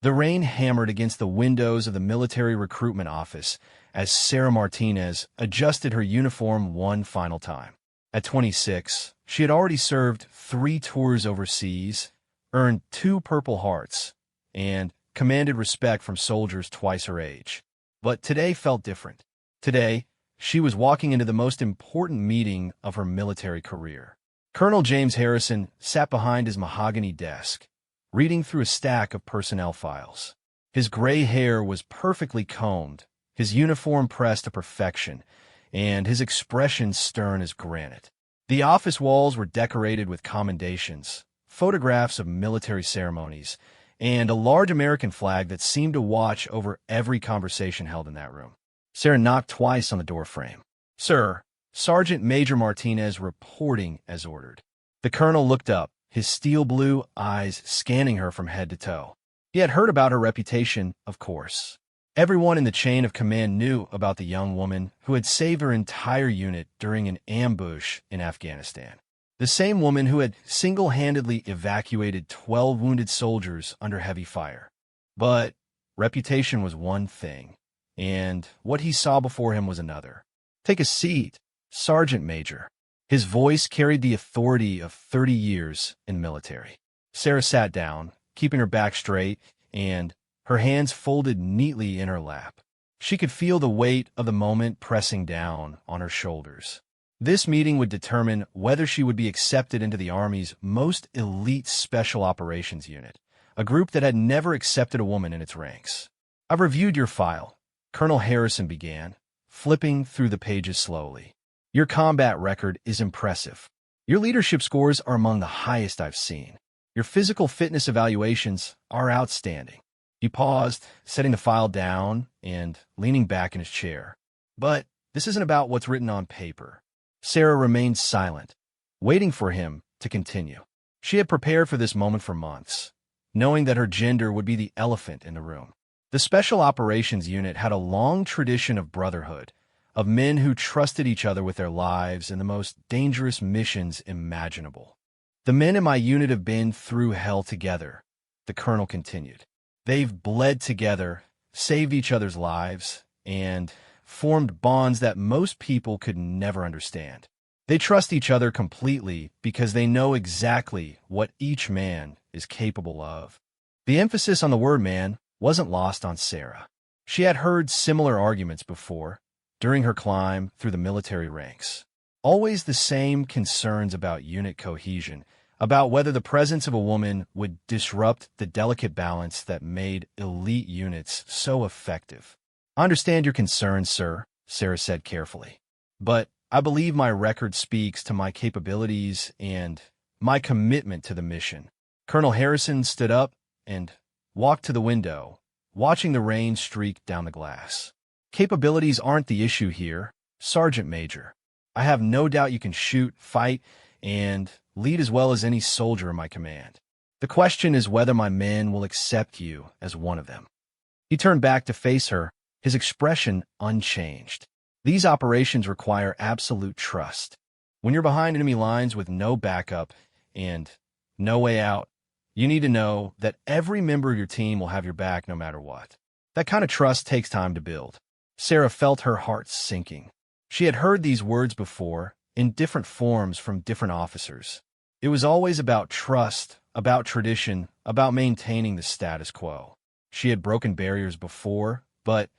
The rain hammered against the windows of the military recruitment office as Sarah Martinez adjusted her uniform one final time. At 26, she had already served 3 tours overseas, earned 2 Purple Hearts, and commanded respect from soldiers twice her age. But today felt different. Today, she was walking into the most important meeting of her military career. Colonel James Harrison sat behind his mahogany desk, reading through a stack of personnel files. His gray hair was perfectly combed, his uniform pressed to perfection, and his expression stern as granite. The office walls were decorated with commendations, photographs of military ceremonies, and a large American flag that seemed to watch over every conversation held in that room. Sarah knocked twice on the doorframe. "Sir, Sergeant Major Martinez reporting as ordered." The colonel looked up, his steel blue eyes scanning her from head to toe. He had heard about her reputation, of course. Everyone in the chain of command knew about the young woman who had saved her entire unit during an ambush in Afghanistan. The same woman who had single-handedly evacuated 12 wounded soldiers under heavy fire. But reputation was one thing, and what he saw before him was another. "Take a seat, Sergeant Major." His voice carried the authority of 30 years in military. Sarah sat down, keeping her back straight, and her hands folded neatly in her lap. She could feel the weight of the moment pressing down on her shoulders. This meeting would determine whether she would be accepted into the Army's most elite Special Operations Unit, a group that had never accepted a woman in its ranks. "I've reviewed your file," Colonel Harrison began, flipping through the pages slowly. "Your combat record is impressive. Your leadership scores are among the highest I've seen. Your physical fitness evaluations are outstanding." He paused, setting the file down and leaning back in his chair. "But this isn't about what's written on paper." Sarah remained silent, waiting for him to continue. She had prepared for this moment for months, knowing that her gender would be the elephant in the room. The Special Operations Unit had a long tradition of brotherhood, of men who trusted each other with their lives in the most dangerous missions imaginable. "The men in my unit have been through hell together," the colonel continued. "They've bled together, saved each other's lives, and formed bonds that most people could never understand. They trust each other completely because they know exactly what each man is capable of." The emphasis on the word man wasn't lost on Sarah. She had heard similar arguments before, during her climb through the military ranks. Always the same concerns about unit cohesion, about whether the presence of a woman would disrupt the delicate balance that made elite units so effective. "I understand your concerns, sir," Sarah said carefully. "But I believe my record speaks to my capabilities and my commitment to the mission." Colonel Harrison stood up and walked to the window, watching the rain streak down the glass. "Capabilities aren't the issue here, Sergeant Major. I have no doubt you can shoot, fight, and lead as well as any soldier in my command. The question is whether my men will accept you as one of them." He turned back to face her, his expression unchanged. "These operations require absolute trust. When you're behind enemy lines with no backup and no way out, you need to know that every member of your team will have your back no matter what. That kind of trust takes time to build." Sarah felt her heart sinking. She had heard these words before, in different forms from different officers. It was always about trust, about tradition, about maintaining the status quo. She had broken barriers before, but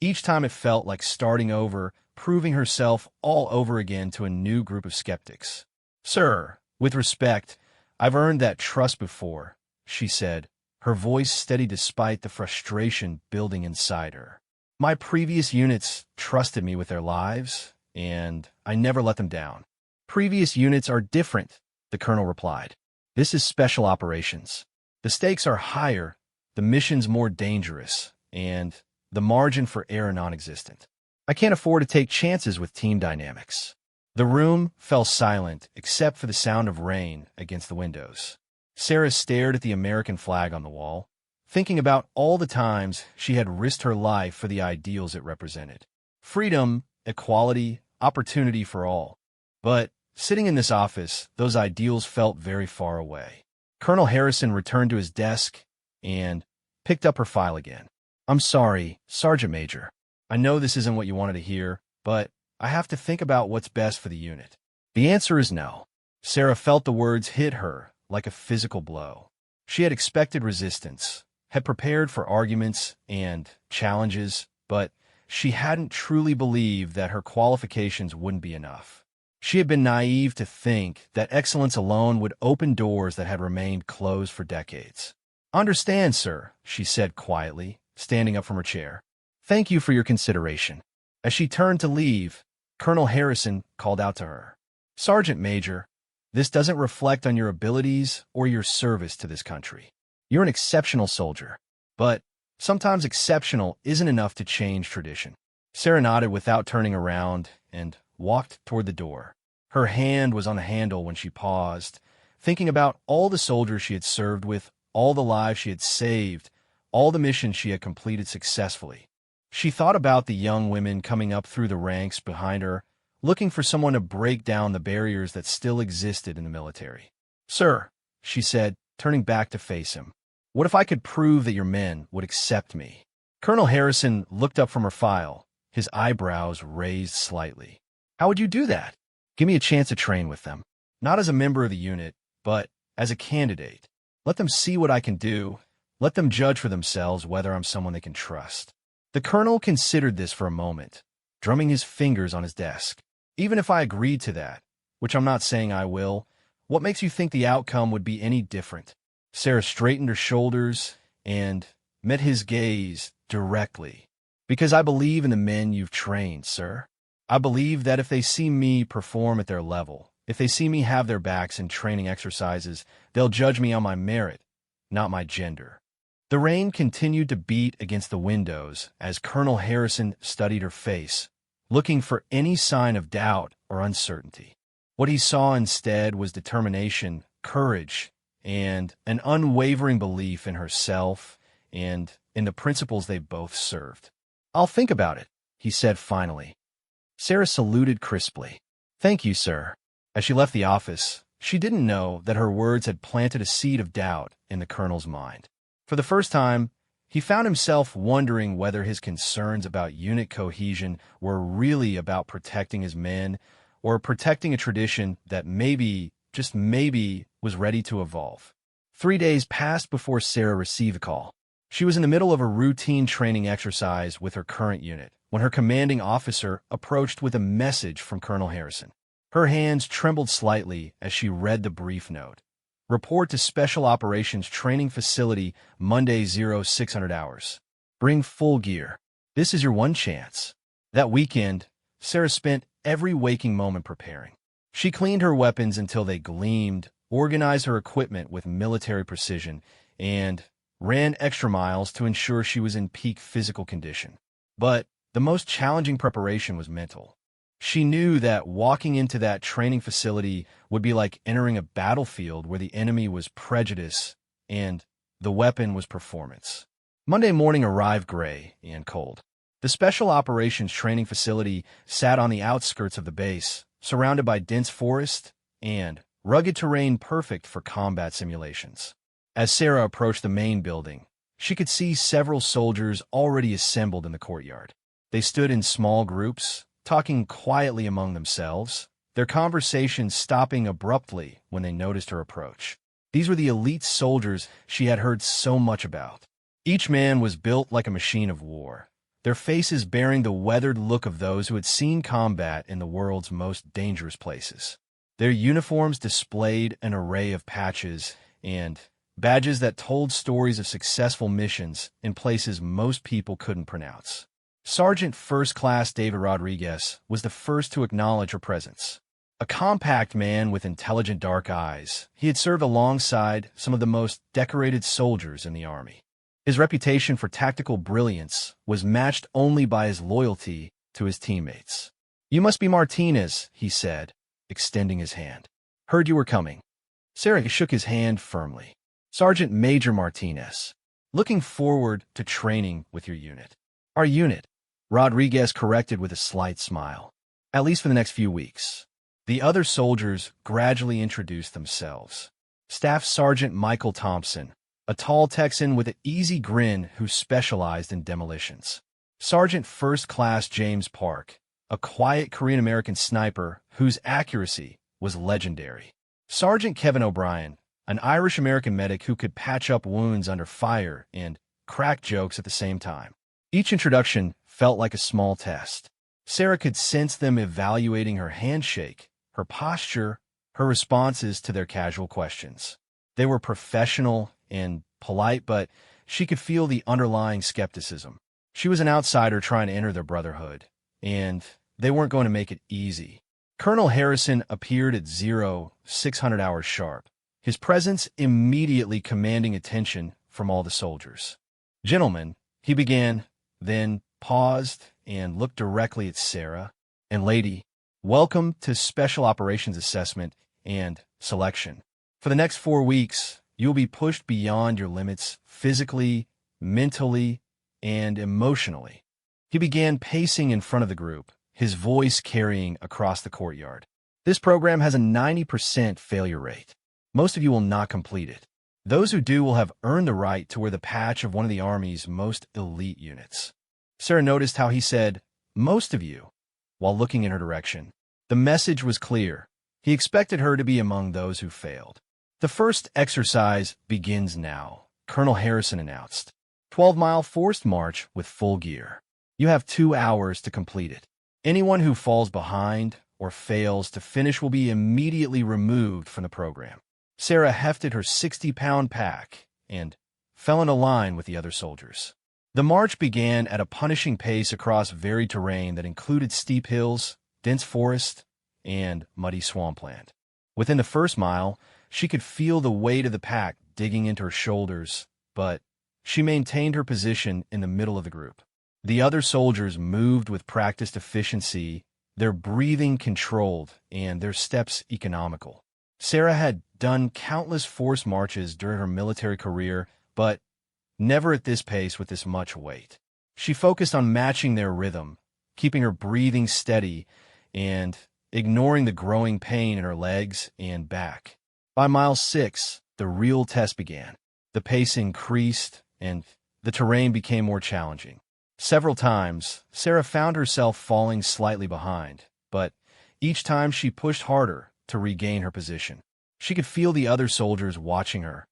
each time it felt like starting over, proving herself all over again to a new group of skeptics. "Sir, with respect, I've earned that trust before," she said, her voice steady despite the frustration building inside her. "My previous units trusted me with their lives, and I never let them down." "Previous units are different," the colonel replied. "This is special operations. The stakes are higher, the mission's more dangerous, and the margin for error non-existent. I can't afford to take chances with team dynamics." The room fell silent except for the sound of rain against the windows. Sarah stared at the American flag on the wall, thinking about all the times she had risked her life for the ideals it represented. Freedom, equality, opportunity for all. But sitting in this office, those ideals felt very far away. Colonel Harrison returned to his desk and picked up her file again. "I'm sorry, Sergeant Major. I know this isn't what you wanted to hear, but I have to think about what's best for the unit." The answer is no. Sarah felt the words hit her like a physical blow. She had expected resistance, had prepared for arguments and challenges, but she hadn't truly believed that her qualifications wouldn't be enough. She had been naive to think that excellence alone would open doors that had remained closed for decades. "Understand, sir," she said quietly, standing up from her chair. "Thank you for your consideration." As she turned to leave, Colonel Harrison called out to her, "Sergeant Major, this doesn't reflect on your abilities or your service to this country. You're an exceptional soldier, but sometimes exceptional isn't enough to change tradition." Sarah nodded without turning around and walked toward the door. Her hand was on the handle when she paused, thinking about all the soldiers she had served with, all the lives she had saved, all the missions she had completed successfully. She thought about the young women coming up through the ranks behind her, looking for someone to break down the barriers that still existed in the military. "Sir," she said, turning back to face him, "what if I could prove that your men would accept me?" Colonel Harrison looked up from her file, his eyebrows raised slightly. "How would you do that?" "Give me a chance to train with them. Not as a member of the unit, but as a candidate. Let them see what I can do. Let them judge for themselves whether I'm someone they can trust." The colonel considered this for a moment, drumming his fingers on his desk. "Even if I agreed to that, which I'm not saying I will, what makes you think the outcome would be any different?" Sarah straightened her shoulders and met his gaze directly. "Because I believe in the men you've trained, sir. I believe that if they see me perform at their level, if they see me have their backs in training exercises, they'll judge me on my merit, not my gender." The rain continued to beat against the windows as Colonel Harrison studied her face, looking for any sign of doubt or uncertainty. What he saw instead was determination, courage, and an unwavering belief in herself and in the principles they both served. "I'll think about it," he said finally. Sarah saluted crisply. "Thank you, sir." As she left the office, she didn't know that her words had planted a seed of doubt in the colonel's mind. For the first time, he found himself wondering whether his concerns about unit cohesion were really about protecting his men or protecting a tradition that maybe, just maybe, was ready to evolve. 3 days passed before Sarah received a call. She was in the middle of a routine training exercise with her current unit when her commanding officer approached with a message from Colonel Harrison. Her hands trembled slightly as she read the brief note. "Report to Special Operations Training Facility Monday 0600 hours. Bring full gear. This is your one chance." That weekend, Sarah spent every waking moment preparing. She cleaned her weapons until they gleamed, organized her equipment with military precision, and ran extra miles to ensure she was in peak physical condition. But the most challenging preparation was mental. She knew that walking into that training facility would be like entering a battlefield where the enemy was prejudice and the weapon was performance. Monday morning arrived gray and cold. The Special Operations Training Facility sat on the outskirts of the base, surrounded by dense forest and rugged terrain perfect for combat simulations. As Sarah approached the main building, she could see several soldiers already assembled in the courtyard. They stood in small groups, talking quietly among themselves, their conversations stopping abruptly when they noticed her approach. These were the elite soldiers she had heard so much about. Each man was built like a machine of war, their faces bearing the weathered look of those who had seen combat in the world's most dangerous places. Their uniforms displayed an array of patches and badges that told stories of successful missions in places most people couldn't pronounce. Sergeant First Class David Rodriguez was the first to acknowledge her presence. A compact man with intelligent dark eyes, he had served alongside some of the most decorated soldiers in the Army. His reputation for tactical brilliance was matched only by his loyalty to his teammates. "You must be Martinez," he said, extending his hand. "Heard you were coming." Sarah shook his hand firmly. "Sergeant Major Martinez. Looking forward to training with your unit." "Our unit," Rodriguez corrected with a slight smile. "At least for the next few weeks." The other soldiers gradually introduced themselves. Staff Sergeant Michael Thompson, a tall Texan with an easy grin who specialized in demolitions. Sergeant First Class James Park, a quiet Korean-American sniper whose accuracy was legendary. Sergeant Kevin O'Brien, an Irish-American medic who could patch up wounds under fire and crack jokes at the same time. Each introduction felt like a small test. Sarah could sense them evaluating her handshake, her posture, her responses to their casual questions. They were professional and polite, but she could feel the underlying skepticism. She was an outsider trying to enter their brotherhood, and they weren't going to make it easy. Colonel Harrison appeared at 0600 hours sharp, his presence immediately commanding attention from all the soldiers. "Gentlemen," he began, then paused and looked directly at Sarah. "And lady, welcome to Special Operations Assessment and Selection. For the next 4 weeks, you'll be pushed beyond your limits physically, mentally, and emotionally." He began pacing in front of the group, his voice carrying across the courtyard. "This program has a 90% failure rate. Most of you will not complete it. Those who do will have earned the right to wear the patch of one of the Army's most elite units." Sarah noticed how he said, "most of you," while looking in her direction. The message was clear. He expected her to be among those who failed. "The first exercise begins now," Colonel Harrison announced. 12-mile forced march with full gear. You have 2 hours to complete it. Anyone who falls behind or fails to finish will be immediately removed from the program." Sarah hefted her 60-pound pack and fell into line with the other soldiers. The march began at a punishing pace across varied terrain that included steep hills, dense forest, and muddy swampland. Within the first mile, she could feel the weight of the pack digging into her shoulders, but she maintained her position in the middle of the group. The other soldiers moved with practiced efficiency, their breathing controlled and their steps economical. Sarah had done countless forced marches during her military career, but never at this pace with this much weight. She focused on matching their rhythm, keeping her breathing steady, and ignoring the growing pain in her legs and back. By mile 6, the real test began. The pace increased, and the terrain became more challenging. Several times, Sarah found herself falling slightly behind, but each time she pushed harder to regain her position. She could feel the other soldiers watching her,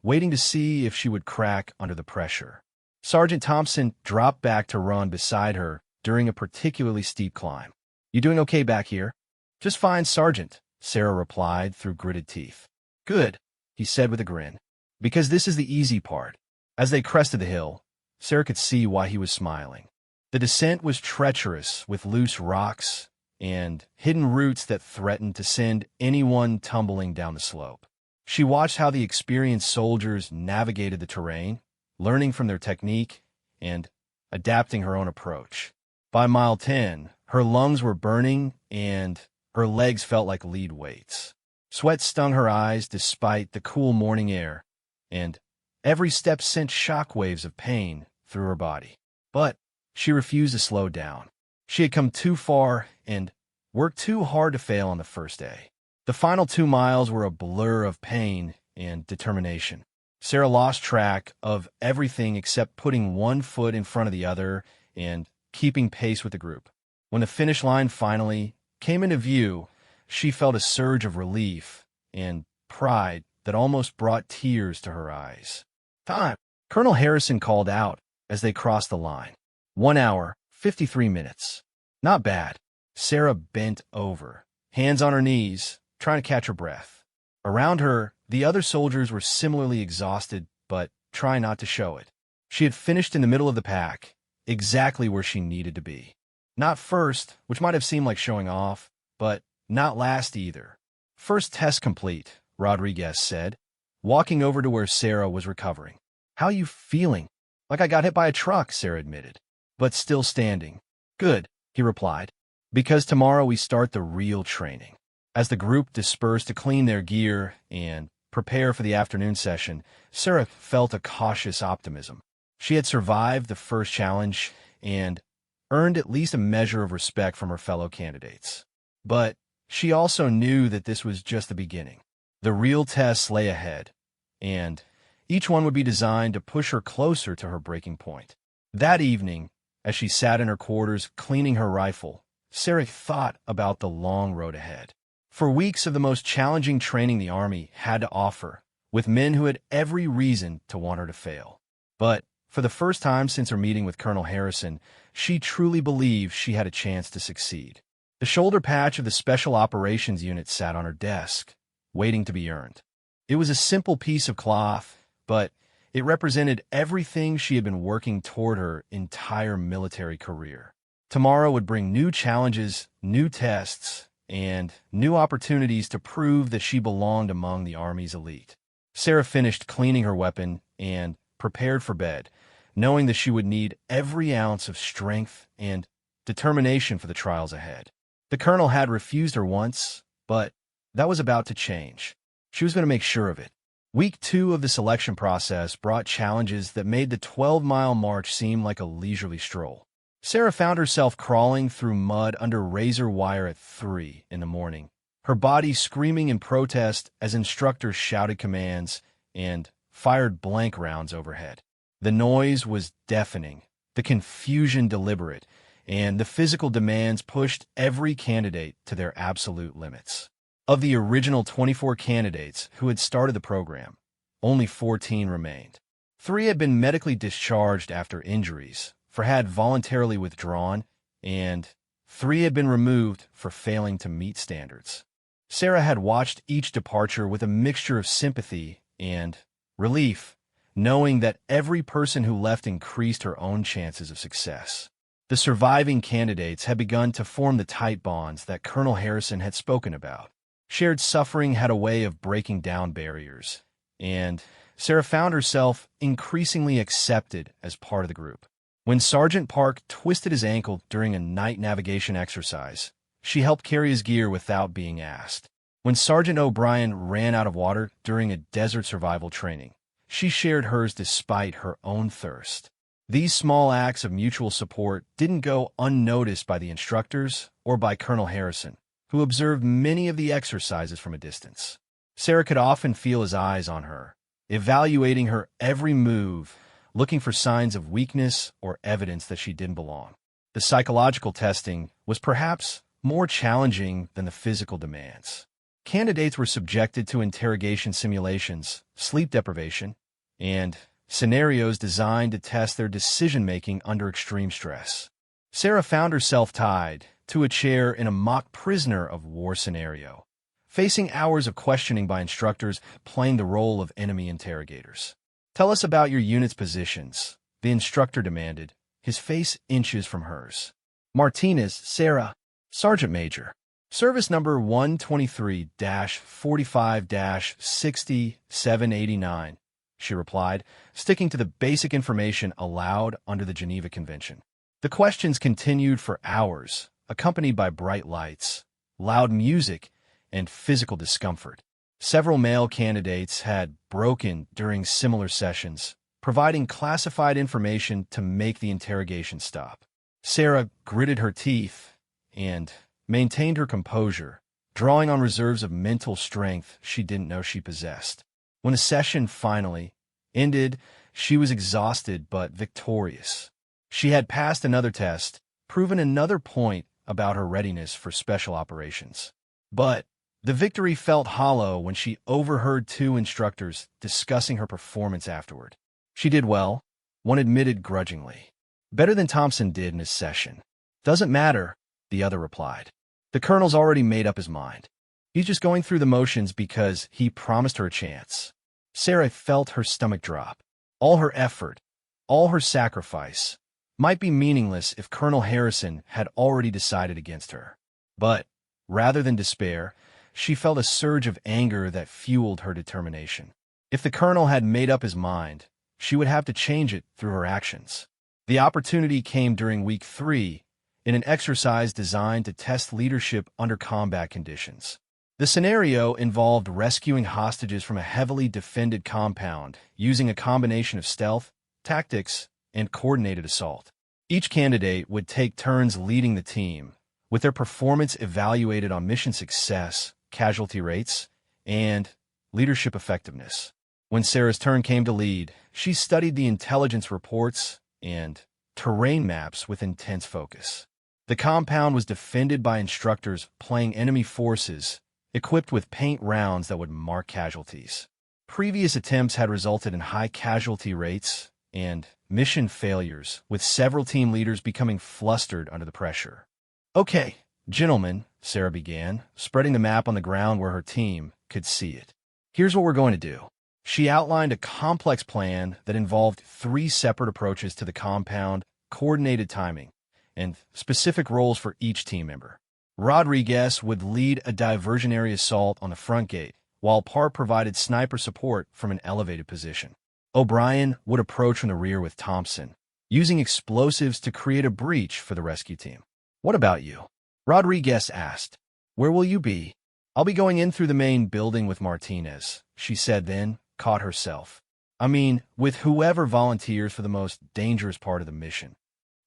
waiting to see if she would crack under the pressure. Sergeant Thompson dropped back to run beside her during a particularly steep climb. "You doing okay back here?" "Just fine, Sergeant," Sarah replied through gritted teeth. "Good," he said with a grin, "because this is the easy part." As they crested the hill, Sarah could see why he was smiling. The descent was treacherous with loose rocks and hidden roots that threatened to send anyone tumbling down the slope. She watched how the experienced soldiers navigated the terrain, learning from their technique and adapting her own approach. By mile 10, her lungs were burning and her legs felt like lead weights. Sweat stung her eyes despite the cool morning air, and every step sent shockwaves of pain through her body. But she refused to slow down. She had come too far and worked too hard to fail on the first day. The final 2 miles were a blur of pain and determination. Sarah lost track of everything except putting one foot in front of the other and keeping pace with the group. When the finish line finally came into view, she felt a surge of relief and pride that almost brought tears to her eyes. "Time!" Colonel Harrison called out as they crossed the line. 1 hour, 53 minutes. Not bad. Sarah bent over, hands on her knees, trying to catch her breath. Around her, the other soldiers were similarly exhausted, but trying not to show it. She had finished in the middle of the pack, exactly where she needed to be. Not first, which might have seemed like showing off, but not last either. "First test complete," Rodriguez said, walking over to where Sarah was recovering. "How you feeling?" "Like I got hit by a truck," Sarah admitted, but still standing. "Good," he replied, "because tomorrow we start the real training." As the group dispersed to clean their gear and prepare for the afternoon session, Sarah felt a cautious optimism. She had survived the first challenge and earned at least a measure of respect from her fellow candidates. But she also knew that this was just the beginning. The real tests lay ahead, and Each one would be designed to push her closer to her breaking point. That evening, as she sat in her quarters cleaning her rifle, Sarah thought about the long road ahead. For weeks of the most challenging training the Army had to offer, with men who had every reason to want her to fail. But for the first time since her meeting with Colonel Harrison, she truly believed she had a chance to succeed. The shoulder patch of the Special Operations Unit sat on her desk, waiting to be earned. It was a simple piece of cloth, but it represented everything she had been working toward her entire military career. Tomorrow would bring new challenges, new tests, and new opportunities to prove that she belonged among the Army's elite. Sarah finished cleaning her weapon and prepared for bed, knowing that she would need every ounce of strength and determination for the trials ahead. The colonel had refused her once, but that was about to change. She was going to make sure of it. Week 2 of the selection process brought challenges that made the 12-mile march seem like a leisurely stroll. Sarah found herself crawling through mud under razor wire at 3 in the morning, her body screaming in protest as instructors shouted commands and fired blank rounds overhead. The noise was deafening, the confusion deliberate, and the physical demands pushed every candidate to their absolute limits. Of the original 24 candidates who had started the program, only 14 remained. 3 had been medically discharged after injuries, 4 had voluntarily withdrawn, and 3 had been removed for failing to meet standards. Sarah had watched each departure with a mixture of sympathy and relief, knowing that every person who left increased her own chances of success. The surviving candidates had begun to form the tight bonds that Colonel Harrison had spoken about. Shared suffering had a way of breaking down barriers, and Sarah found herself increasingly accepted as part of the group. When Sergeant Park twisted his ankle during a night navigation exercise, she helped carry his gear without being asked. When Sergeant O'Brien ran out of water during a desert survival training, she shared hers despite her own thirst. These small acts of mutual support didn't go unnoticed by the instructors or by Colonel Harrison, who observed many of the exercises from a distance. Sarah could often feel his eyes on her, evaluating her every move, looking for signs of weakness or evidence that she didn't belong. The psychological testing was perhaps more challenging than the physical demands. Candidates were subjected to interrogation simulations, sleep deprivation, and scenarios designed to test their decision-making under extreme stress. Sarah found herself tied to a chair in a mock prisoner of war scenario, facing hours of questioning by instructors playing the role of enemy interrogators. "Tell us about your unit's positions," the instructor demanded, his face inches from hers. "Martinez, Sarah, Sergeant Major. Service number 123-45-6789, she replied, sticking to the basic information allowed under the Geneva Convention. The questions continued for hours, accompanied by bright lights, loud music, and physical discomfort. Several male candidates had broken during similar sessions, providing classified information to make the interrogation stop. Sarah gritted her teeth and maintained her composure, drawing on reserves of mental strength she didn't know she possessed. When the session finally ended, she was exhausted but victorious. She had passed another test, proven another point about her readiness for special operations. But the victory felt hollow when she overheard 2 instructors discussing her performance afterward. "She did well," one admitted grudgingly. "Better than Thompson did in his session." "Doesn't matter," the other replied. "The colonel's already made up his mind. He's just going through the motions because he promised her a chance." Sarah felt her stomach drop. All her effort, all her sacrifice, might be meaningless if Colonel Harrison had already decided against her. But rather than despair, she felt a surge of anger that fueled her determination. If the colonel had made up his mind, she would have to change it through her actions. The opportunity came during week 3 in an exercise designed to test leadership under combat conditions. The scenario involved rescuing hostages from a heavily defended compound using a combination of stealth, tactics, and coordinated assault. Each candidate would take turns leading the team, with their performance evaluated on mission success, casualty rates, and leadership effectiveness. When Sarah's turn came to lead, she studied the intelligence reports and terrain maps with intense focus. The compound was defended by instructors playing enemy forces, equipped with paint rounds that would mark casualties. Previous attempts had resulted in high casualty rates and mission failures, with several team leaders becoming flustered under the pressure. "Okay, gentlemen," Sarah began, spreading the map on the ground where her team could see it. "Here's what we're going to do." She outlined a complex plan that involved 3 separate approaches to the compound, coordinated timing, and specific roles for each team member. Rodriguez would lead a diversionary assault on the front gate, while Parr provided sniper support from an elevated position. O'Brien would approach from the rear with Thompson, using explosives to create a breach for the rescue team. "What about you?" Rodriguez asked. "Where will you be?" "I'll be going in through the main building with Martinez," she said, then caught herself. "I mean, with whoever volunteers for the most dangerous part of the mission."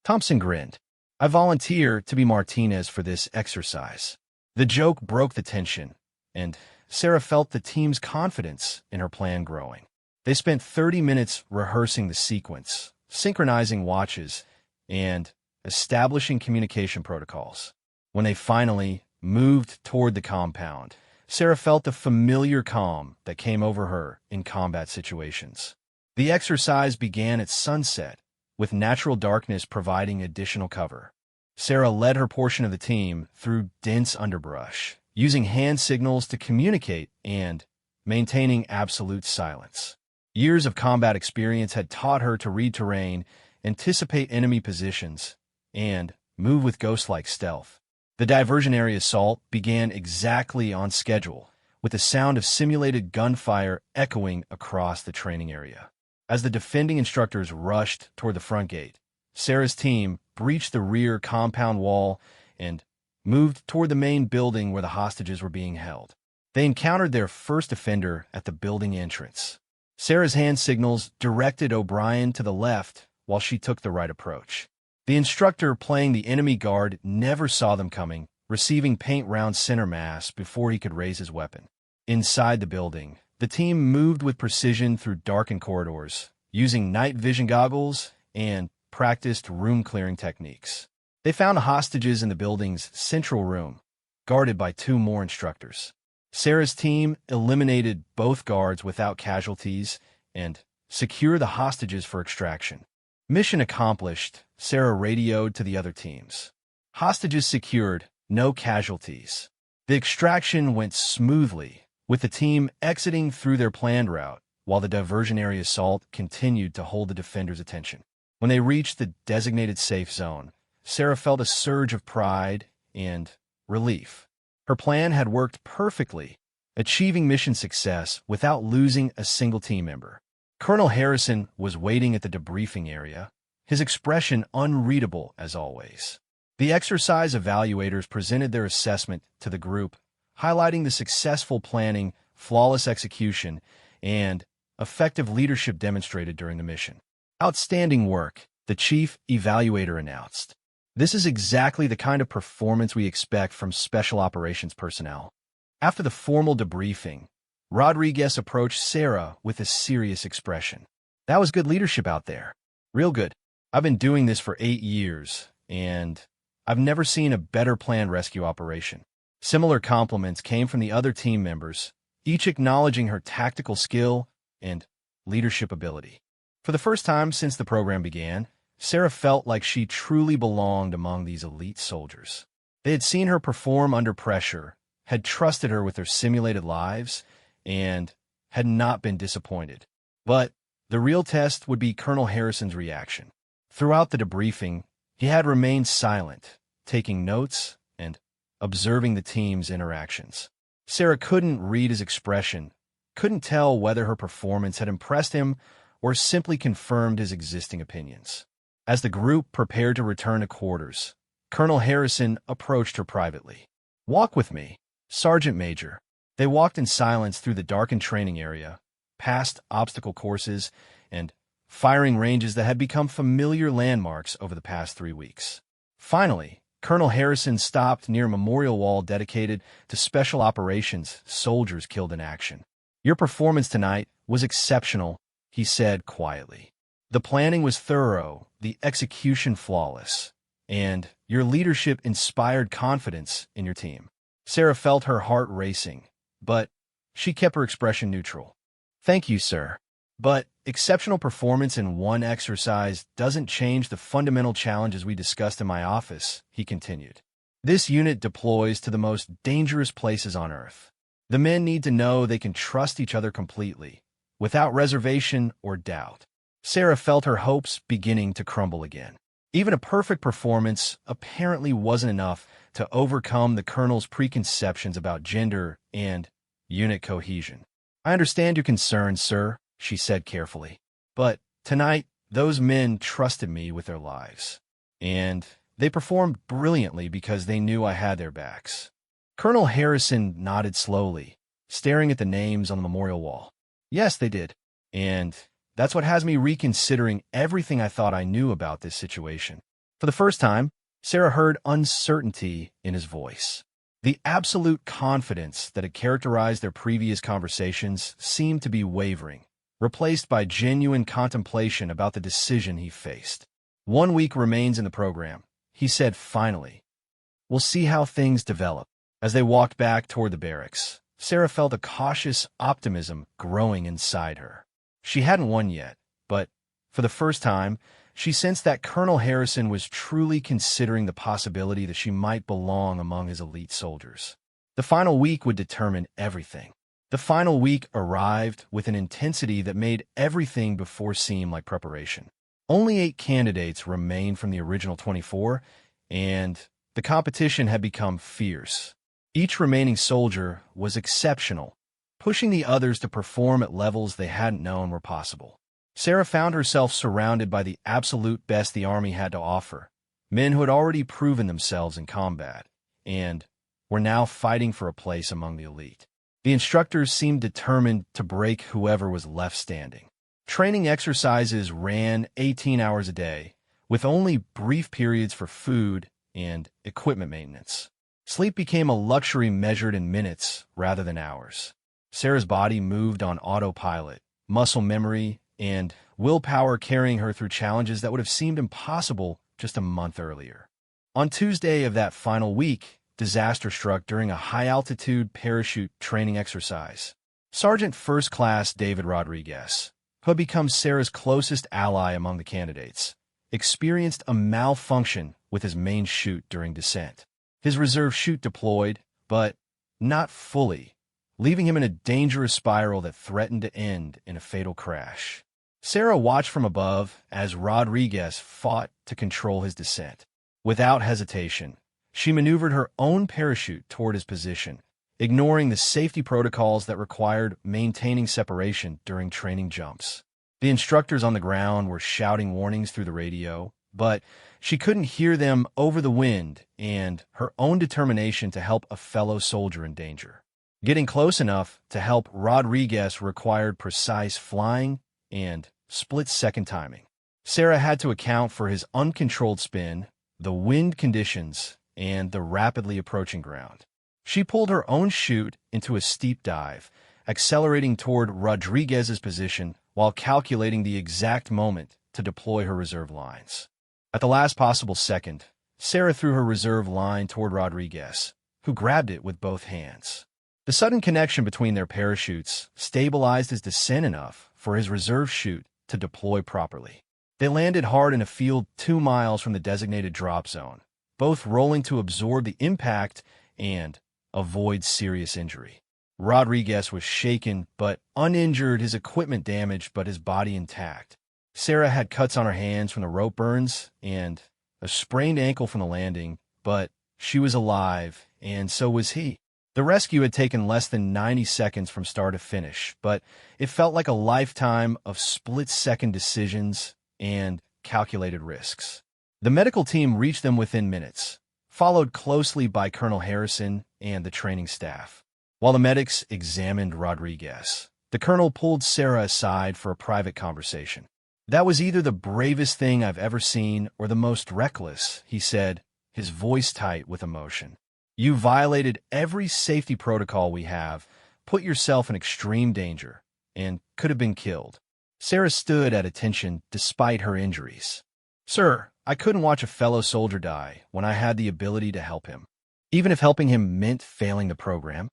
Thompson grinned. "I volunteer to be Martinez for this exercise." The joke broke the tension, and Sarah felt the team's confidence in her plan growing. They spent 30 minutes rehearsing the sequence, synchronizing watches, and establishing communication protocols. When they finally moved toward the compound, Sarah felt the familiar calm that came over her in combat situations. The exercise began at sunset, with natural darkness providing additional cover. Sarah led her portion of the team through dense underbrush, using hand signals to communicate and maintaining absolute silence. Years of combat experience had taught her to read terrain, anticipate enemy positions, and move with ghost-like stealth. The diversionary assault began exactly on schedule, with the sound of simulated gunfire echoing across the training area. As the defending instructors rushed toward the front gate, Sarah's team breached the rear compound wall and moved toward the main building where the hostages were being held. They encountered their first offender at the building entrance. Sarah's hand signals directed O'Brien to the left while she took the right approach. The instructor playing the enemy guard never saw them coming, receiving paint round center mass before he could raise his weapon. Inside the building, the team moved with precision through darkened corridors, using night vision goggles and practiced room-clearing techniques. They found the hostages in the building's central room, guarded by 2 more instructors. Sarah's team eliminated both guards without casualties and secured the hostages for extraction. Mission accomplished, Sarah radioed to the other teams. Hostages secured, no casualties. The extraction went smoothly, with the team exiting through their planned route, while the diversionary assault continued to hold the defenders' attention. When they reached the designated safe zone, Sarah felt a surge of pride and relief. Her plan had worked perfectly, achieving mission success without losing a single team member. Colonel Harrison was waiting at the debriefing area, his expression unreadable as always. The exercise evaluators presented their assessment to the group, highlighting the successful planning, flawless execution, and effective leadership demonstrated during the mission. "Outstanding work," the chief evaluator announced. "This is exactly the kind of performance we expect from special operations personnel." After the formal debriefing, Rodriguez approached Sarah with a serious expression. "That was good leadership out there. Real good. I've been doing this for 8 years, and I've never seen a better planned rescue operation." Similar compliments came from the other team members, each acknowledging her tactical skill and leadership ability. For the first time since the program began, Sarah felt like she truly belonged among these elite soldiers. They had seen her perform under pressure, had trusted her with their simulated lives, and had not been disappointed. But the real test would be Colonel Harrison's reaction. Throughout the debriefing, he had remained silent, taking notes and observing the team's interactions. Sarah couldn't read his expression, couldn't tell whether her performance had impressed him or simply confirmed his existing opinions. As the group prepared to return to quarters, Colonel Harrison approached her privately. "Walk with me, Sergeant Major." They walked in silence through the darkened training area, past obstacle courses and firing ranges that had become familiar landmarks over the past 3 weeks. Finally, Colonel Harrison stopped near a memorial wall dedicated to special operations soldiers killed in action. "Your performance tonight was exceptional, he said quietly. The planning was thorough, the execution flawless, and your leadership inspired confidence in your team. Sarah felt her heart racing, but she kept her expression neutral. Thank you, sir. But exceptional performance in one exercise doesn't change the fundamental challenges we discussed in my office, he continued. This unit deploys to the most dangerous places on Earth. The men need to know they can trust each other completely, without reservation or doubt. Sarah felt her hopes beginning to crumble again. Even a perfect performance apparently wasn't enough to overcome the colonel's preconceptions about gender and unit cohesion. I understand your concerns, sir, she said carefully. But tonight, those men trusted me with their lives. And they performed brilliantly because they knew I had their backs. Colonel Harrison nodded slowly, staring at the names on the memorial wall. Yes, they did. And that's what has me reconsidering everything I thought I knew about this situation. For the first time, Sarah heard uncertainty in his voice. The absolute confidence that had characterized their previous conversations seemed to be wavering, replaced by genuine contemplation about the decision he faced. 1 week remains in the program, he said finally. We'll see how things develop. As they walked back toward the barracks, Sarah felt a cautious optimism growing inside her. She hadn't won yet, but for the first time, she sensed that Colonel Harrison was truly considering the possibility that she might belong among his elite soldiers. The final week would determine everything. The final week arrived with an intensity that made everything before seem like preparation. Only 8 candidates remained from the original 24, and the competition had become fierce. Each remaining soldier was exceptional, pushing the others to perform at levels they hadn't known were possible. Sarah found herself surrounded by the absolute best the Army had to offer, men who had already proven themselves in combat, and were now fighting for a place among the elite. The instructors seemed determined to break whoever was left standing. Training exercises ran 18 hours a day, with only brief periods for food and equipment maintenance. Sleep became a luxury measured in minutes rather than hours. Sarah's body moved on autopilot, muscle memory, and willpower carrying her through challenges that would have seemed impossible just a month earlier. On Tuesday of that final week, disaster struck during a high-altitude parachute training exercise. Sergeant First Class David Rodriguez, who had become Sarah's closest ally among the candidates, experienced a malfunction with his main chute during descent. His reserve chute deployed, but not fully, leaving him in a dangerous spiral that threatened to end in a fatal crash. Sarah watched from above as Rodriguez fought to control his descent. Without hesitation, she maneuvered her own parachute toward his position, ignoring the safety protocols that required maintaining separation during training jumps. The instructors on the ground were shouting warnings through the radio, but she couldn't hear them over the wind and her own determination to help a fellow soldier in danger. Getting close enough to help Rodriguez required precise flying and split-second timing. Sarah had to account for his uncontrolled spin, the wind conditions, and the rapidly approaching ground. She pulled her own chute into a steep dive, accelerating toward Rodriguez's position while calculating the exact moment to deploy her reserve lines. At the last possible second, Sarah threw her reserve line toward Rodriguez, who grabbed it with both hands. The sudden connection between their parachutes stabilized his descent enough for his reserve chute to deploy properly. They landed hard in a field 2 miles from the designated drop zone, both rolling to absorb the impact and avoid serious injury. Rodriguez was shaken but uninjured, his equipment damaged but his body intact. Sarah had cuts on her hands from the rope burns and a sprained ankle from the landing, but she was alive, and so was he. The rescue had taken less than 90 seconds from start to finish, but it felt like a lifetime of split-second decisions and calculated risks. The medical team reached them within minutes, followed closely by Colonel Harrison and the training staff. While the medics examined Rodriguez, the colonel pulled Sarah aside for a private conversation. "That was either the bravest thing I've ever seen or the most reckless," he said, his voice tight with emotion. "You violated every safety protocol we have, put yourself in extreme danger, and could have been killed. Sarah stood at attention despite her injuries. "Sir, I couldn't watch a fellow soldier die when I had the ability to help him, even if helping him meant failing the program,"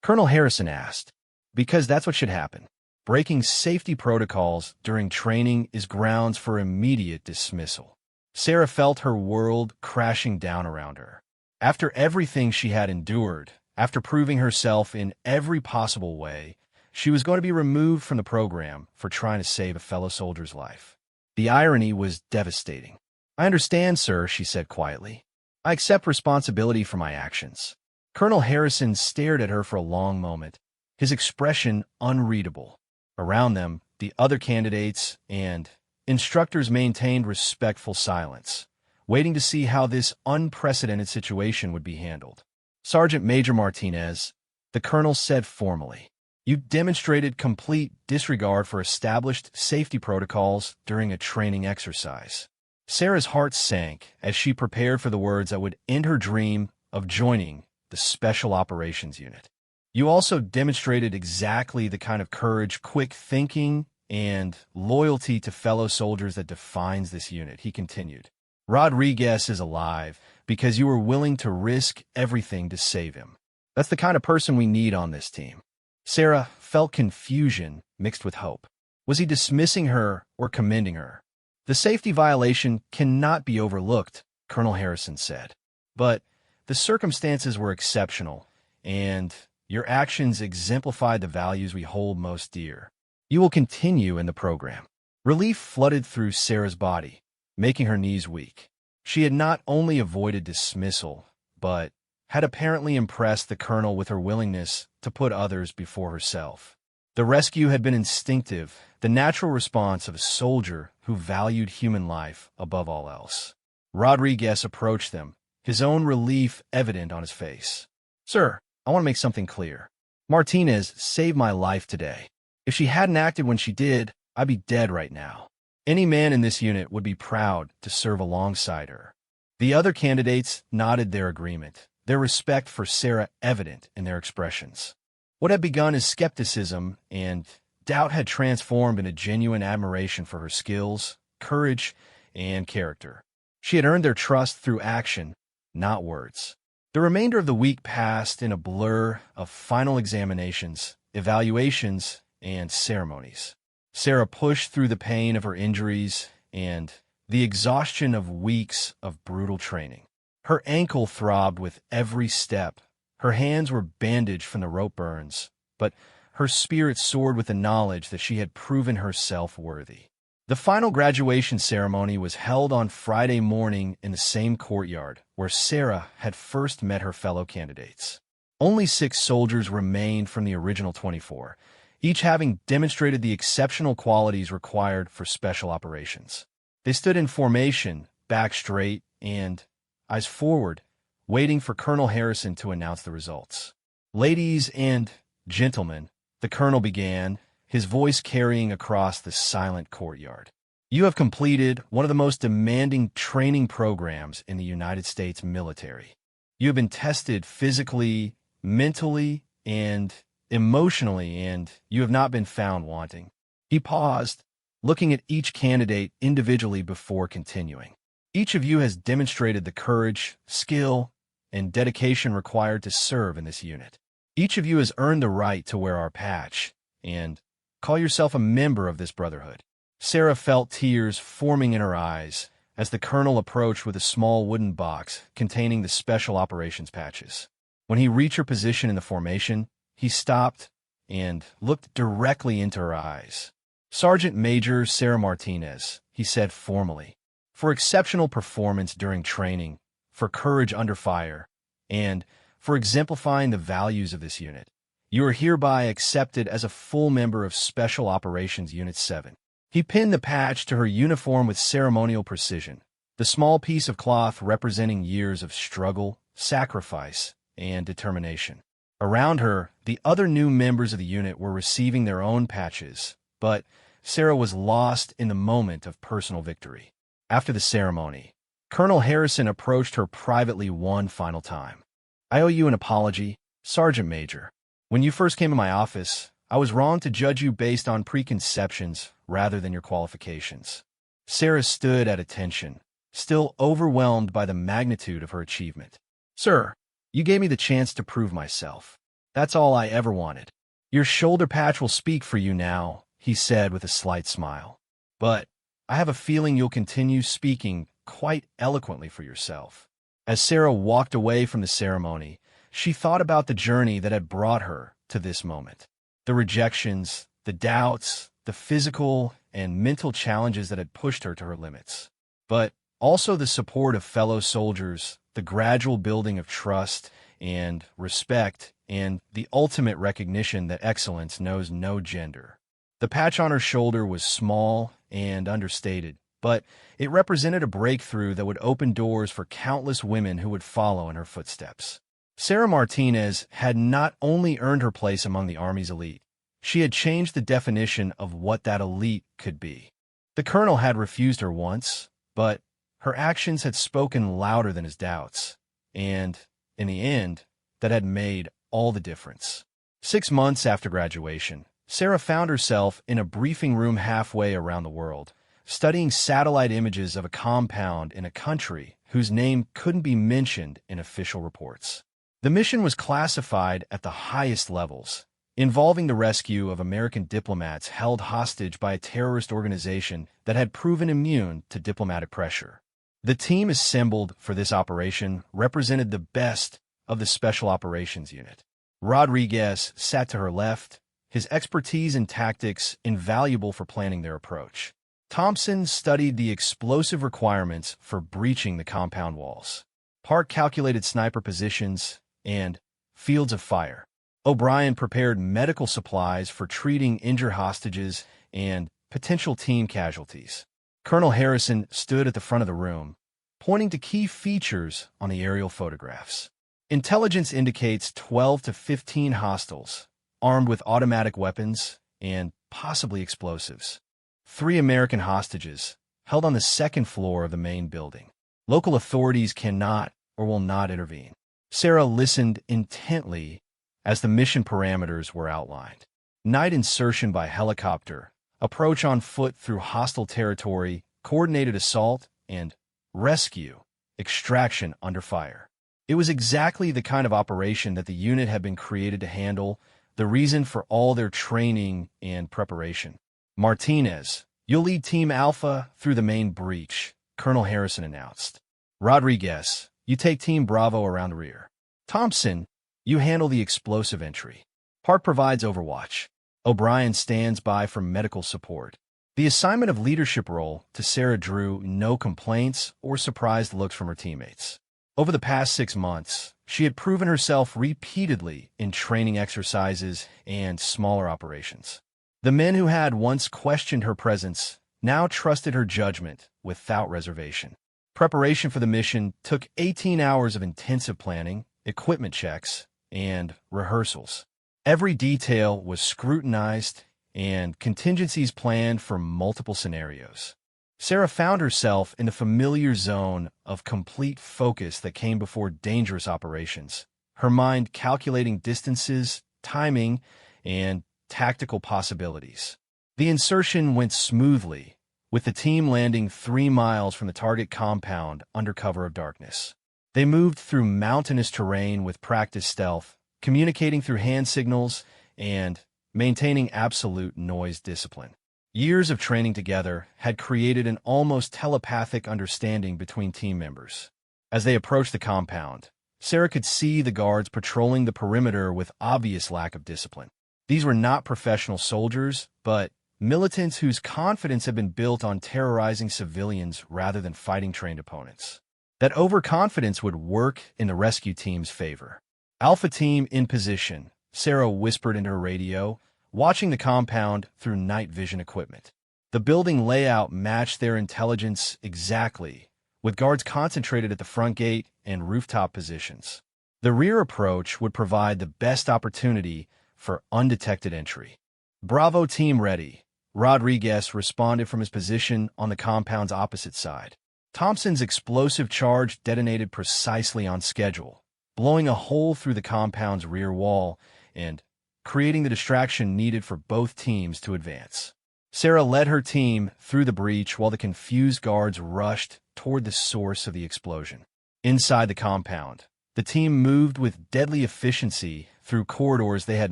Colonel Harrison asked. "Because that's what should happen. Breaking safety protocols during training is grounds for immediate dismissal." Sarah felt her world crashing down around her. After everything she had endured, after proving herself in every possible way, she was going to be removed from the program for trying to save a fellow soldier's life. The irony was devastating. "I understand, sir," she said quietly. "I accept responsibility for my actions." Colonel Harrison stared at her for a long moment, his expression unreadable. Around them, the other candidates and instructors maintained respectful silence, waiting to see how this unprecedented situation would be handled. "Sergeant Major Martinez," the colonel said formally, "you demonstrated complete disregard for established safety protocols during a training exercise." Sarah's heart sank as she prepared for the words that would end her dream of joining the Special Operations Unit. "You also demonstrated exactly the kind of courage, quick thinking, and loyalty to fellow soldiers that defines this unit," he continued. "Rodriguez is alive because you were willing to risk everything to save him. That's the kind of person we need on this team." Sarah felt confusion mixed with hope. Was he dismissing her or commending her? "The safety violation cannot be overlooked," Colonel Harrison said. "But the circumstances were exceptional, and your actions exemplified the values we hold most dear. You will continue in the program." Relief flooded through Sarah's body, making her knees weak. She had not only avoided dismissal, but had apparently impressed the colonel with her willingness to put others before herself. The rescue had been instinctive, the natural response of a soldier who valued human life above all else. Rodriguez approached them, his own relief evident on his face. "Sir, I want to make something clear. Martinez saved my life today. If she hadn't acted when she did, I'd be dead right now. Any man in this unit would be proud to serve alongside her." The other candidates nodded their agreement, their respect for Sarah evident in their expressions. What had begun as skepticism and doubt had transformed into genuine admiration for her skills, courage, and character. She had earned their trust through action, not words. The remainder of the week passed in a blur of final examinations, evaluations, and ceremonies. Sarah pushed through the pain of her injuries and the exhaustion of weeks of brutal training. Her ankle throbbed with every step. Her hands were bandaged from the rope burns, but her spirit soared with the knowledge that she had proven herself worthy. The final graduation ceremony was held on Friday morning in the same courtyard where Sarah had first met her fellow candidates. Only 6 soldiers remained from the original 24, each having demonstrated the exceptional qualities required for special operations. They stood in formation, back straight and eyes forward, waiting for Colonel Harrison to announce the results. "Ladies and gentlemen," the colonel began, his voice carrying across the silent courtyard. "You have completed one of the most demanding training programs in the United States military. You have been tested physically, mentally, and emotionally, and you have not been found wanting." He paused, looking at each candidate individually before continuing. "Each of you has demonstrated the courage, skill, and dedication required to serve in this unit. Each of you has earned the right to wear our patch and call yourself a member of this brotherhood." Sarah felt tears forming in her eyes as the colonel approached with a small wooden box containing the special operations patches. When he reached her position in the formation, he stopped and looked directly into her eyes. "Sergeant Major Sarah Martinez," he said formally, "for exceptional performance during training, for courage under fire, and for exemplifying the values of this unit, you are hereby accepted as a full member of Special Operations Unit 7. He pinned the patch to her uniform with ceremonial precision, the small piece of cloth representing years of struggle, sacrifice, and determination. Around her, the other new members of the unit were receiving their own patches, but Sarah was lost in the moment of personal victory. After the ceremony, Colonel Harrison approached her privately one final time. "I owe you an apology, Sergeant Major. When you first came to my office, I was wrong to judge you based on preconceptions rather than your qualifications. Sarah stood at attention, still overwhelmed by the magnitude of her achievement. Sir, you gave me the chance to prove myself. That's all I ever wanted. Your shoulder patch will speak for you now, he said with a slight smile. But I have a feeling you'll continue speaking quite eloquently for yourself. As Sarah walked away from the ceremony, she thought about the journey that had brought her to this moment. The rejections, the doubts, the physical and mental challenges that had pushed her to her limits. But also the support of fellow soldiers, the gradual building of trust and respect, and the ultimate recognition that excellence knows no gender. The patch on her shoulder was small and understated, but it represented a breakthrough that would open doors for countless women who would follow in her footsteps. Sarah Martinez had not only earned her place among the Army's elite, she had changed the definition of what that elite could be. The colonel had refused her once, but her actions had spoken louder than his doubts, and, in the end, that had made all the difference. 6 months after graduation, Sarah found herself in a briefing room halfway around the world, studying satellite images of a compound in a country whose name couldn't be mentioned in official reports. The mission was classified at the highest levels, involving the rescue of American diplomats held hostage by a terrorist organization that had proven immune to diplomatic pressure. The team assembled for this operation represented the best of the Special Operations Unit. Rodriguez sat to her left, his expertise in tactics invaluable for planning their approach. Thompson studied the explosive requirements for breaching the compound walls. Park calculated sniper positions and fields of fire. O'Brien prepared medical supplies for treating injured hostages and potential team casualties. Colonel Harrison stood at the front of the room, pointing to key features on the aerial photographs. Intelligence indicates 12 to 15 hostiles, armed with automatic weapons and possibly explosives. 3 American hostages, held on the second floor of the main building. Local authorities cannot or will not intervene. Sarah listened intently as the mission parameters were outlined. Night insertion by helicopter, approach on foot through hostile territory, coordinated assault, and rescue, extraction under fire. It was exactly the kind of operation that the unit had been created to handle, the reason for all their training and preparation. Martinez, you'll lead Team Alpha through the main breach, Colonel Harrison announced. Rodriguez, you take Team Bravo around the rear. Thompson, you handle the explosive entry. Park provides overwatch. O'Brien stands by for medical support. The assignment of leadership role to Sarah drew no complaints or surprised looks from her teammates. Over the past 6 months, she had proven herself repeatedly in training exercises and smaller operations. The men who had once questioned her presence now trusted her judgment without reservation. Preparation for the mission took 18 hours of intensive planning, equipment checks, and rehearsals. Every detail was scrutinized and contingencies planned for multiple scenarios. Sarah found herself in the familiar zone of complete focus that came before dangerous operations, her mind calculating distances, timing, and tactical possibilities. The insertion went smoothly, with the team landing 3 miles from the target compound under cover of darkness. They moved through mountainous terrain with practiced stealth, communicating through hand signals and maintaining absolute noise discipline. Years of training together had created an almost telepathic understanding between team members. As they approached the compound, Sarah could see the guards patrolling the perimeter with obvious lack of discipline. These were not professional soldiers, but militants whose confidence had been built on terrorizing civilians rather than fighting trained opponents. That overconfidence would work in the rescue team's favor. Alpha Team in position, Sarah whispered into her radio, watching the compound through night vision equipment. The building layout matched their intelligence exactly, with guards concentrated at the front gate and rooftop positions. The rear approach would provide the best opportunity for undetected entry. Bravo Team ready. Rodriguez responded from his position on the compound's opposite side. Thompson's explosive charge detonated precisely on schedule, blowing a hole through the compound's rear wall and creating the distraction needed for both teams to advance. Sarah led her team through the breach while the confused guards rushed toward the source of the explosion. Inside the compound, the team moved with deadly efficiency through corridors they had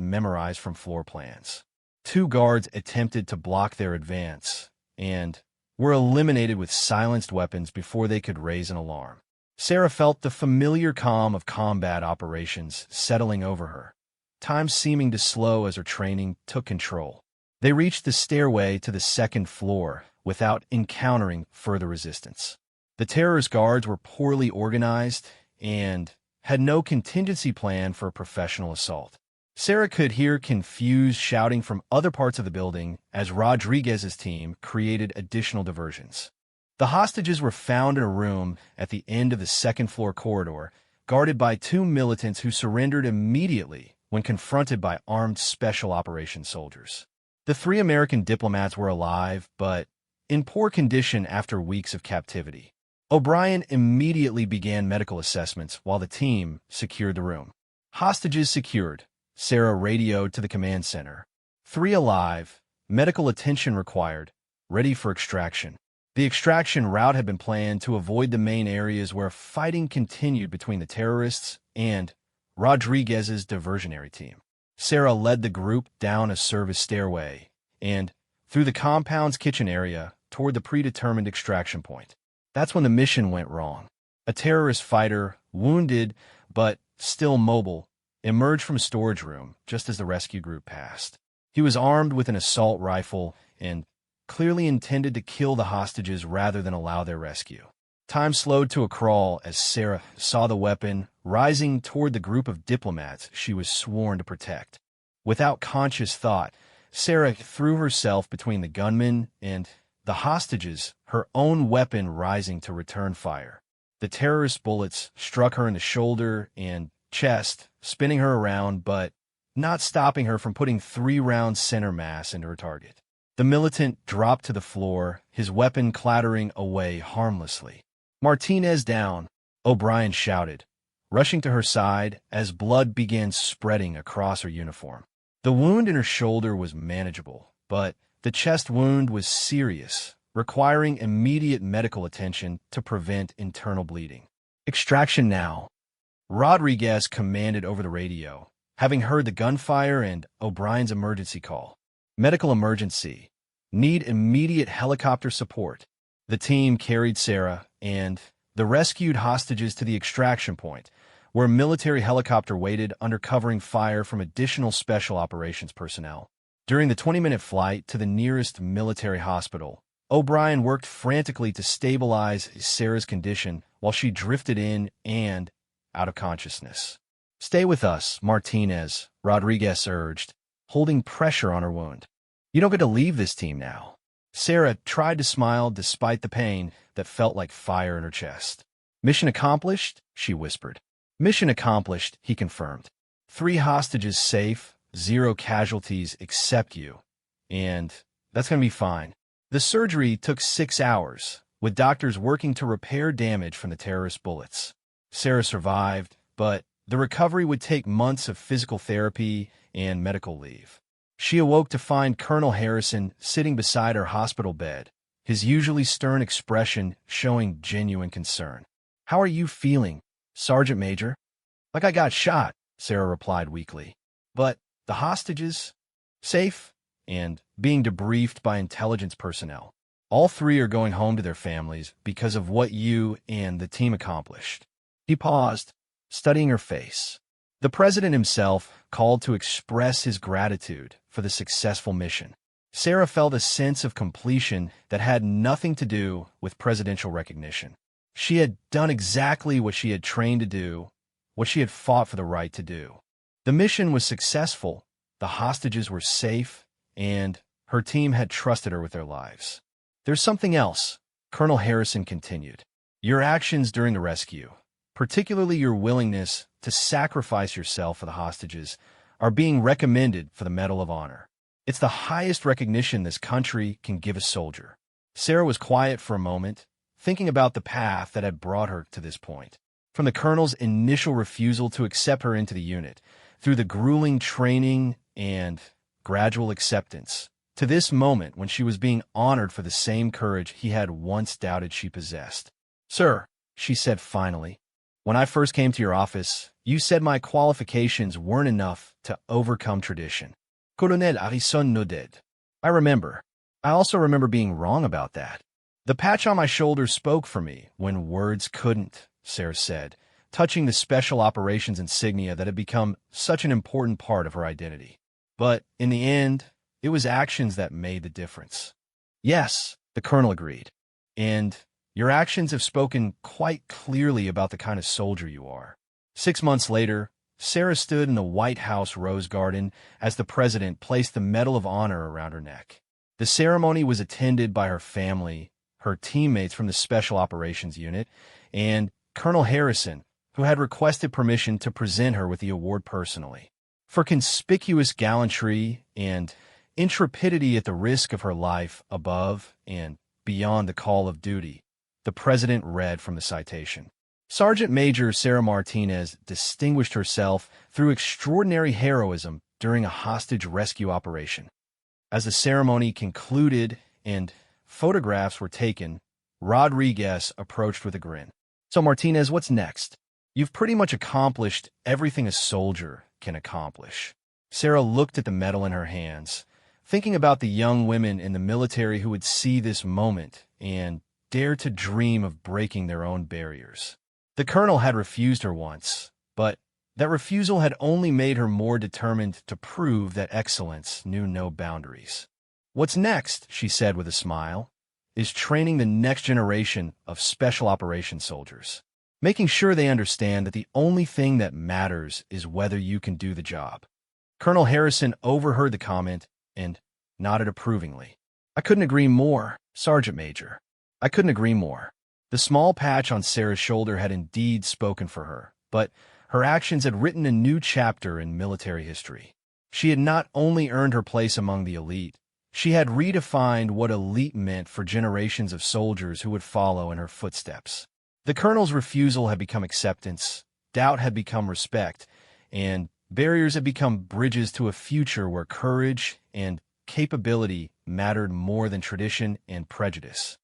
memorized from floor plans. 2 guards attempted to block their advance and were eliminated with silenced weapons before they could raise an alarm. Sarah felt the familiar calm of combat operations settling over her, time seeming to slow as her training took control. They reached the stairway to the 2nd floor without encountering further resistance. The terrorist guards were poorly organized and had no contingency plan for a professional assault. Sarah could hear confused shouting from other parts of the building as Rodriguez's team created additional diversions. The hostages were found in a room at the end of the 2nd floor corridor, guarded by 2 militants who surrendered immediately when confronted by armed special operations soldiers. The 3 American diplomats were alive, but in poor condition after weeks of captivity. O'Brien immediately began medical assessments while the team secured the room. Hostages secured. Sarah radioed to the command center. 3 alive, medical attention required, ready for extraction. The extraction route had been planned to avoid the main areas where fighting continued between the terrorists and Rodriguez's diversionary team. Sarah led the group down a service stairway and through the compound's kitchen area toward the predetermined extraction point. That's when the mission went wrong. A terrorist fighter, wounded but still mobile, emerged from a storage room just as the rescue group passed. He was armed with an assault rifle and clearly intended to kill the hostages rather than allow their rescue. Time slowed to a crawl as Sarah saw the weapon rising toward the group of diplomats she was sworn to protect. Without conscious thought, Sarah threw herself between the gunmen and the hostages, her own weapon rising to return fire. The terrorist bullets struck her in the shoulder and chest, spinning her around but not stopping her from putting 3 rounds center mass into her target. The militant dropped to the floor, his weapon clattering away harmlessly. "Martinez down," O'Brien shouted, rushing to her side as blood began spreading across her uniform. The wound in her shoulder was manageable, but the chest wound was serious, requiring immediate medical attention to prevent internal bleeding. "Extraction now," Rodriguez commanded over the radio, having heard the gunfire and O'Brien's emergency call. "Medical emergency. Need immediate helicopter support." The team carried Sarah and the rescued hostages to the extraction point, where a military helicopter waited under covering fire from additional special operations personnel. During the 20-minute flight to the nearest military hospital, O'Brien worked frantically to stabilize Sarah's condition while she drifted in and out of consciousness. "Stay with us, Martinez," Rodriguez urged, holding pressure on her wound. "You don't get to leave this team now." Sarah tried to smile despite the pain that felt like fire in her chest. "Mission accomplished," she whispered. "Mission accomplished," he confirmed. 3 hostages safe, 0 casualties except you. And that's going to be fine. The surgery took 6 hours, with doctors working to repair damage from the terrorist bullets. Sarah survived, but the recovery would take months of physical therapy and medical leave. She awoke to find Colonel Harrison sitting beside her hospital bed, his usually stern expression showing genuine concern. "How are you feeling, Sergeant Major?" "Like I got shot," Sarah replied weakly. "But the hostages? Safe and being debriefed by intelligence personnel. All 3 are going home to their families because of what you and the team accomplished." He paused, studying her face. The president himself called to express his gratitude for the successful mission. Sarah felt a sense of completion that had nothing to do with presidential recognition. She had done exactly what she had trained to do, what she had fought for the right to do. The mission was successful, the hostages were safe, and her team had trusted her with their lives. "There's something else," Colonel Harrison continued. "Your actions during the rescue, particularly your willingness to sacrifice yourself for the hostages, are being recommended for the Medal of Honor. It's the highest recognition this country can give a soldier." Sarah was quiet for a moment, thinking about the path that had brought her to this point. From the colonel's initial refusal to accept her into the unit, through the grueling training and gradual acceptance, to this moment when she was being honored for the same courage he had once doubted she possessed. "Sir," she said finally, "when I first came to your office, you said my qualifications weren't enough to overcome tradition. Colonel Harrison nodded. I remember. I also remember being wrong about that. The patch on my shoulder spoke for me when words couldn't," Sarah said, touching the special operations insignia that had become such an important part of her identity. But in the end, it was actions that made the difference. "Yes," the colonel agreed. "And your actions have spoken quite clearly about the kind of soldier you are." 6 months later, Sarah stood in the White House Rose Garden as the president placed the Medal of Honor around her neck. The ceremony was attended by her family, her teammates from the Special Operations Unit, and Colonel Harrison, who had requested permission to present her with the award personally. For conspicuous gallantry and intrepidity at the risk of her life above and beyond the call of duty, the president read from the citation. Sergeant Major Sarah Martinez distinguished herself through extraordinary heroism during a hostage rescue operation. As the ceremony concluded and photographs were taken, Rodriguez approached with a grin. "So, Martinez, what's next? You've pretty much accomplished everything a soldier can accomplish." Sarah looked at the medal in her hands, thinking about the young women in the military who would see this moment and dare to dream of breaking their own barriers. The colonel had refused her once, but that refusal had only made her more determined to prove that excellence knew no boundaries. "What's next," she said with a smile, "is training the next generation of special operations soldiers, making sure they understand that the only thing that matters is whether you can do the job." Colonel Harrison overheard the comment and nodded approvingly. "I couldn't agree more, Sergeant Major. I couldn't agree more." The small patch on Sarah's shoulder had indeed spoken for her, but her actions had written a new chapter in military history. She had not only earned her place among the elite, she had redefined what elite meant for generations of soldiers who would follow in her footsteps. The colonel's refusal had become acceptance, doubt had become respect, and barriers had become bridges to a future where courage and capability mattered more than tradition and prejudice.